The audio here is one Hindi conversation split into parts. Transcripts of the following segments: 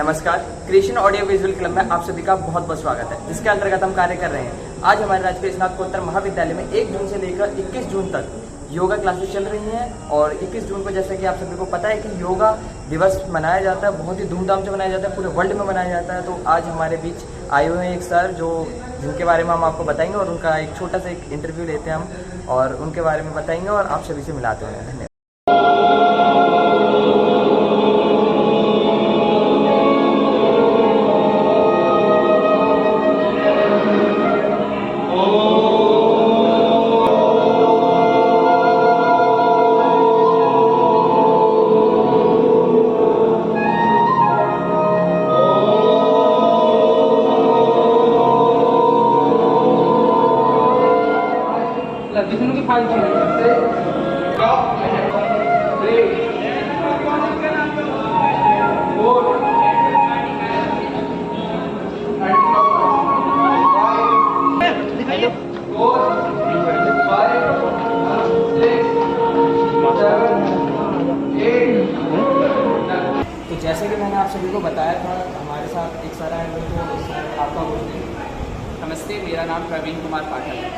नमस्कार, क्रिएशन ऑडियो विजुअल क्लब में आप सभी का बहुत बहुत स्वागत है, जिसके अंतर्गत हम कार्य कर रहे हैं। आज हमारे राजकीय स्नातकोत्तर महाविद्यालय में 1 जून से लेकर 21 जून तक योगा क्लासेस चल रही हैं। और 21 जून को जैसे कि आप सभी को पता है कि योगा दिवस मनाया जाता है, बहुत ही धूमधाम से मनाया जाता है, पूरे वर्ल्ड में मनाया जाता है। तो आज हमारे बीच आए हुए हैं एक सर जिनके बारे में हम आपको बताएंगे और उनका एक छोटा सा एक इंटरव्यू लेते हैं हम और उनके बारे में बताएंगे और आप सभी से मिलाते हैं। धन्यवाद। तो जैसे कि मैंने आप सभी को बताया था, हमारे साथ एक सर आए हुए, तो आपका बोलते हैं। नमस्ते, मेरा नाम प्रवीण कुमार पाठक है।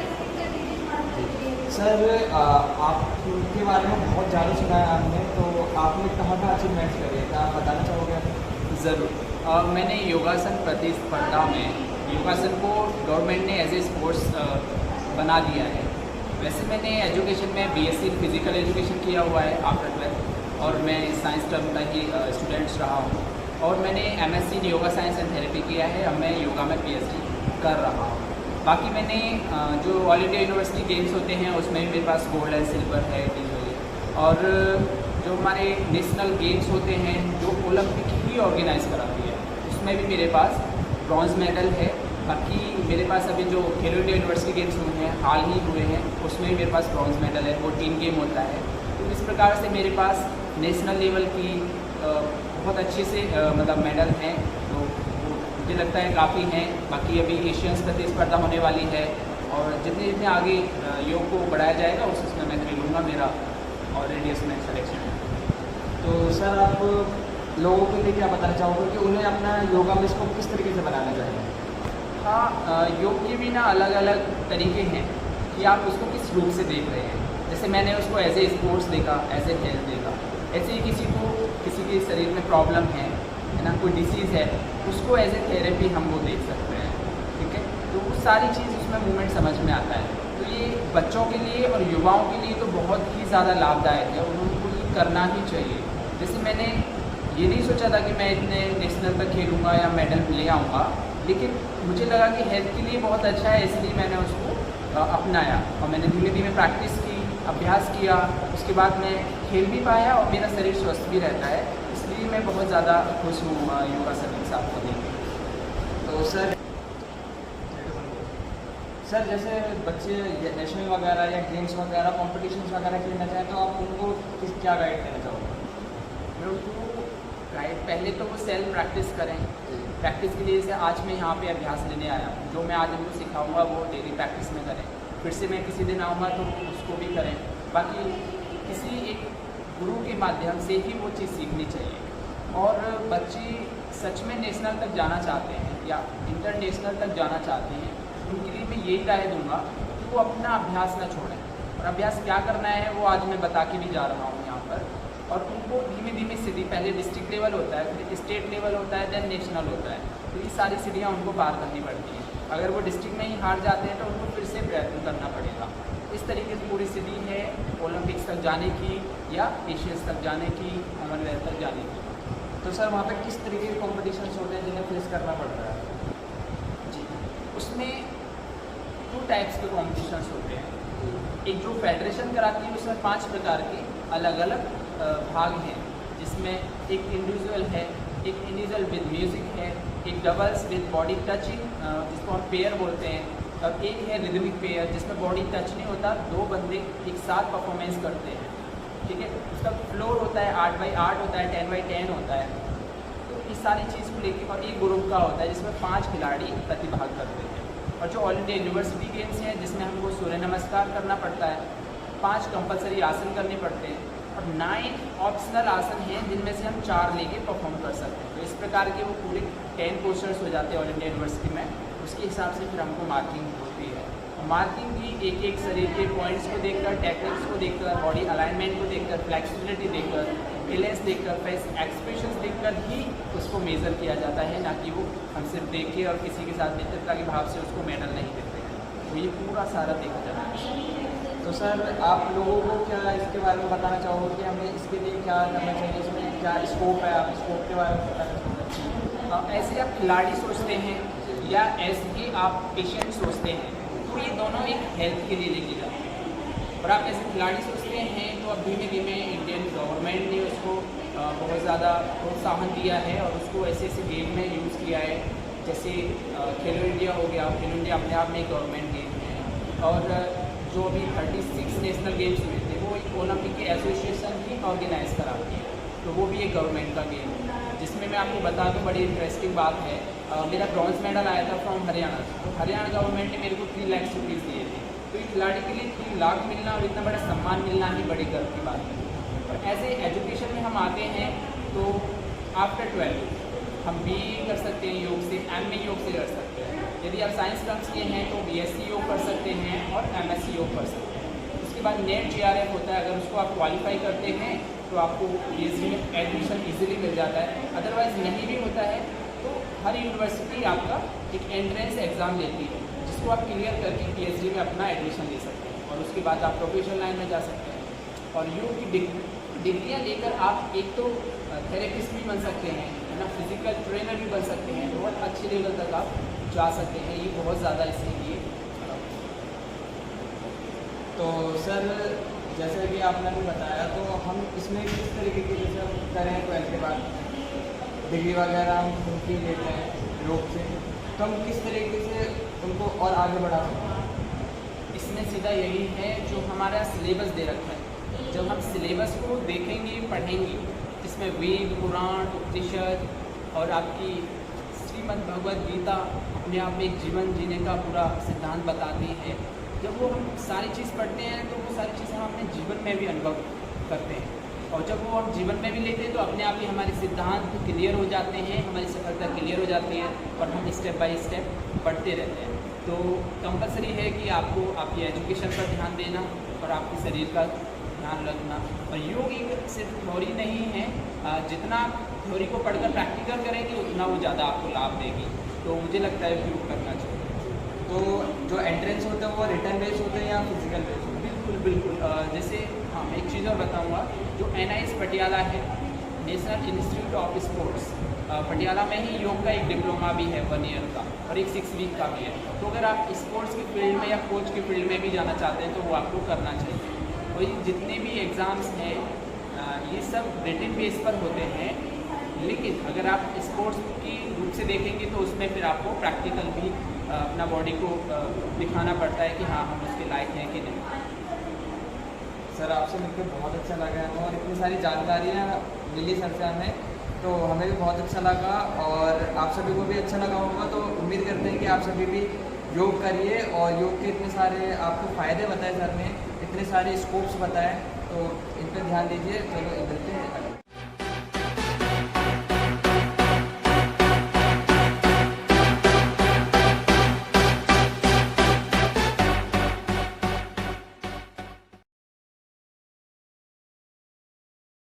सर, आपके बारे में बहुत ज़्यादा सुना है आपने, तो आपने कहाँ कहाँ अचीवमेंट्स करे, क्या आप बताना चाहोगे? ज़रूर। मैंने योगासन प्रतिस्पर्धा में योगासन को गवर्नमेंट ने एज ए स्पोर्ट्स बना दिया है। वैसे मैंने एजुकेशन में बीएससी फिजिकल एजुकेशन किया हुआ है आफ्टर 12 और मैं साइंस टर्म का ही स्टूडेंट्स रहा हूँ। और मैंने MSc in yoga science and therapy किया है। अब मैं योगा में पीएचडी कर रहा हूँ। बाकी मैंने जो ऑल इंडिया यूनिवर्सिटी गेम्स होते हैं उसमें भी मेरे पास गोल्ड है, सिल्वर है, और जो हमारे नेशनल गेम्स होते हैं जो ओलंपिक ही ऑर्गेनाइज कराती है उसमें भी मेरे पास ब्रॉन्ज मेडल है। बाकी मेरे पास अभी जो खेलो इंडिया यूनिवर्सिटी गेम्स हुए हैं, हाल ही हुए हैं, उसमें भी मेरे पास ब्रॉन्ज मेडल है। वो टीम गेम होता है। तो इस प्रकार से मेरे पास नेशनल लेवल की बहुत अच्छे से मतलब मेडल हैं, तो मुझे लगता है काफ़ी हैं। बाकी अभी एशियंस प्रतिस्पर्धा होने वाली है और जितने जितने आगे योग को बढ़ाया जाएगा उसमें मैं खेलूँगा। मेरा ऑलरेडी इसमें सिलेक्शन है। तो सर, आप लोगों के लिए क्या बताना चाहोगे कि उन्हें अपना योगा में इसको किस तरीके से बनाना चाहिए? हाँ, योग के भी ना अलग अलग तरीके हैं कि आप उसको किस रूप से देख रहे हैं। जैसे मैंने उसको एज ए स्पोर्ट्स देखा, एज ए हेल्थ देखा। ऐसे ही किसी के शरीर में प्रॉब्लम है ना, कोई डिसीज़ है, उसको एज ए थेरेपी हम वो देख सकते हैं। ठीक है, तो वो सारी चीज़ उसमें मूवमेंट समझ में आता है। तो ये बच्चों के लिए और युवाओं के लिए तो बहुत ही ज़्यादा लाभदायक है और उनको ये करना ही चाहिए। जैसे मैंने ये नहीं सोचा था कि मैं इतने नेशनल तक खेलूँगा या मेडल ले आऊँगा, लेकिन मुझे लगा कि हेल्थ के लिए बहुत अच्छा है, इसलिए मैंने उसको अपनाया और मैंने धीरे धीरे प्रैक्टिस की, अभ्यास किया। उसके बाद मैं खेल भी पाया और मेरा शरीर स्वस्थ भी रहता है। इसलिए मैं बहुत ज़्यादा खुश हूँ योगासन के साथ को देख। तो सर, जैसे बच्चे नेशनल वगैरह या गेम्स वगैरह कॉम्पिटिशन्स वगैरह खेलना चाहें तो आप उनको क्या गाइड करना चाहोगे? मैं उनको गाइड, पहले तो वो सेल्फ प्रैक्टिस करें। प्रैक्टिस के लिए जैसे आज मैं यहाँ पे अभ्यास लेने आया हूँ, जो मैं आज उनको सिखाऊंगा वो डेली प्रैक्टिस में करें। फिर से मैं किसी दिन आऊँगा तो उसको भी करें। बाकी किसी एक गुरु के माध्यम से ही वो चीज़ सीखनी चाहिए। और बच्चे सच में नेशनल तक जाना चाहते हैं या इंटरनेशनल तक जाना चाहते हैं, उनके लिए मैं यही राय दूँगा कि वो अपना अभ्यास न छोड़ें। और अभ्यास क्या करना है वो आज मैं बता के भी जा रहा हूँ यहाँ पर। और उनको धीमे धीमे सीढ़ी, पहले डिस्ट्रिक्ट लेवल होता है, फिर स्टेट लेवल होता है, देन नेशनल होता है। तो ये सारी सीढ़ियाँ उनको पार करनी पड़ती हैं। अगर वो डिस्ट्रिक्ट में ही हार जाते हैं तो उनको फिर से प्रयत्न करना पड़ेगा। इस तरीके से पूरी सीढ़ी है ओलंपिक्स तक जाने की या एशियंस तक जाने की, कॉमनवेल्थ तक जाने की। तो सर, वहाँ पे किस तरीके के कॉम्पिटिशन्स होते हैं जिन्हें फेस करना पड़ता है? जी, उसमें 2 टाइप्स के कॉम्पिटिशन्स होते हैं। एक जो फेडरेशन कराती है उसमें 5 प्रकार के अलग अलग भाग हैं, जिसमें एक इंडिविजुअल है, एक इंडिविजुअल विद म्यूज़िक है, एक डबल्स विद बॉडी टचिंग जिसको हम पेयर बोलते हैं, और एक है रिदमिक पेयर जिसमें बॉडी टच नहीं होता, 2 बंदे एक साथ परफॉर्मेंस करते हैं। ठीक है, उसका फ्लोर होता है 8x8 होता है, 10x10 होता है। तो इस सारी चीज़ को लेकर, और एक ग्रुप का होता है जिसमें 5 खिलाड़ी प्रतिभाग करते हैं। और जो ऑल इंडिया यूनिवर्सिटी गेम्स हैं जिसमें हमको सूर्य नमस्कार करना पड़ता है, 5 कंपलसरी आसन करने पड़ते हैं, और 9 ऑप्शनल आसन हैं जिनमें से हम 4 लेके परफॉर्म कर सकते हैं। तो इस प्रकार के वो पूरे 10 पोस्चर्स हो जाते हैं ऑल इंडिया यूनिवर्सिटी में। उसके हिसाब से फिर हमको मार्किंग होती है। मार्किंग भी एक एक शरीर के पॉइंट्स को देखकर, टेक्निक्स को देखकर, बॉडी अलाइनमेंट को देखकर, फ्लेक्सिबिलिटी देखकर, बैलेंस देखकर, फेस एक्सप्रेशंस देखकर ही उसको मेज़र किया जाता है, ना कि वो हम सिर्फ देख के और किसी के साथ मित्रता के भाव से उसको मेडल नहीं देते हैं। तो ये पूरा सारा देखा जाता है। तो सर आप लोगों को क्या इसके बारे में बताना चाहोगे कि हमें इसके लिए क्या करना चाहिए, इसमें क्या स्कोप है, आप स्कोप के बारे में बताना चाहोगे? ऐसे आप खिलाड़ी सोचते हैं या ऐसे ही आप पेशेंट सोचते हैं, तो ये दोनों एक हेल्थ के लिए लेके जाते हैं। और आप ऐसे खिलाड़ी सोचते हैं तो अब धीमे धीमे इंडियन गवर्नमेंट ने उसको बहुत ज़्यादा प्रोत्साहन दिया है और उसको ऐसे ऐसे गेम में यूज़ किया है। जैसे खेलो इंडिया हो गया। खेलो इंडिया अपने आप में एक गवर्नमेंट गेम है। और जो अभी 36 नेशनल गेम्स हुए थे वो एक ओलंपिक एसोसिएशन ही ऑर्गेनाइज कराती है, तो वो भी एक गवर्नमेंट का गेम है। जिसमें मैं आपको बता दूँ, बड़ी इंटरेस्टिंग बात है, मेरा ब्रॉन्ज मेडल आया था फ्रॉम हरियाणा। तो हरियाणा गवर्नमेंट ने मेरे को 3 लाख रुपीज़ दिए थे। तो एक खिलाड़ी के लिए 3 लाख मिलना और इतना बड़ा सम्मान मिलना ही बड़ी गर्व की बात है। और ऐसे एजुकेशन में हम आते हैं तो आफ्टर 12 हम BE कर सकते हैं योग से, MA योग से कर सकते हैं। यदि आप साइंस टर्म्स के हैं तो BSc योग कर सकते हैं और MSc योग कर सकते हैं। उसके बाद नेट JRF होता है, अगर उसको आप क्वालिफाई करते हैं तो आपको PhD में एडमिशन इजीली मिल जाता है। अदरवाइज़ नहीं भी होता है तो हर यूनिवर्सिटी आपका एक एंट्रेंस एग्ज़ाम लेती है, जिसको आप क्लियर करके PhD में अपना एडमिशन ले सकते हैं और उसके बाद आप प्रोफेशनल लाइन में जा सकते हैं। और योग की डिग्रियाँ लेकर आप एक तो थेरेपिस्ट भी बन सकते हैं, है ना, फिजिकल ट्रेनर भी बन सकते हैं, बहुत अच्छे लेवल तक आप जा सकते हैं। ये बहुत ज़्यादा इसीलिए। तो सर जैसे कि आपने भी बताया, तो हम इसमें किस तरीके की जैसे हम करें 12 के बाद डिग्री वगैरह हम उनकी लेते हैं योग से, तो हम किस तरीके से उनको और आगे बढ़ा सकते हैं? इसमें सीधा यही है जो हमारा सिलेबस दे रखा है। जब हम सिलेबस को देखेंगे, पढ़ेंगे, इसमें वेद, पुराण, उपनिषद और आपकी श्रीमद् भगवद गीता अपने आप में एक जीवन जीने का पूरा सिद्धांत बताती है। जब वो हम सारी चीज़ पढ़ते हैं तो वो सारी चीज़ें हम अपने जीवन में भी अनुभव करते हैं, और जब वो हम जीवन में भी लेते हैं तो अपने आप ही हमारे सिद्धांत क्लियर हो जाते हैं, हमारी सफलता क्लियर हो जाती है और हम स्टेप बाय स्टेप बढ़ते रहते हैं। तो कंपलसरी है कि आपको आपकी एजुकेशन पर ध्यान देना और आपके शरीर का ध्यान रखना। और योग एक सिर्फ थ्योरी नहीं है, जितना थ्योरी को पढ़कर प्रैक्टिकल करेंगे उतना वो ज़्यादा आपको लाभ देगी। तो मुझे लगता है कि योग करना चाहिए। तो जो एंट्रेंस होते हैं वो रिटर्न बेस होते हैं या फिजिकल बेस होते हैं? बिल्कुल बिल्कुल। जैसे हाँ, मैं एक चीज़ और बताऊँगा, जो NIS पटियाला है, national institute of sports, Patiala में ही योग का एक डिप्लोमा भी है 1 ईयर का और एक 6 वीक का भी है। तो अगर आप स्पोर्ट्स की फील्ड में या कोच की फील्ड में भी जाना चाहते हैं तो वो आपको करना चाहिए। तो ये जितने भी एग्ज़ाम्स हैं ये सब रिटन बेस पर होते हैं, लेकिन अगर आप स्पोर्ट्स की रूप से देखेंगे तो उसमें फिर आपको प्रैक्टिकल भी अपना बॉडी को दिखाना पड़ता है कि हाँ हम उसके लायक हैं कि नहीं। सर आपसे मिलकर बहुत अच्छा लगा और इतनी सारी जानकारियाँ मिली सर से हमें, तो हमें भी बहुत अच्छा लगा और आप सभी को भी अच्छा लगा होगा। तो उम्मीद करते हैं कि आप सभी भी योग करिए और योग के इतने सारे आपको फ़ायदे बताए सर ने, इतने सारे स्कोप्स बताए, तो इन पर ध्यान दीजिए। चलो इधर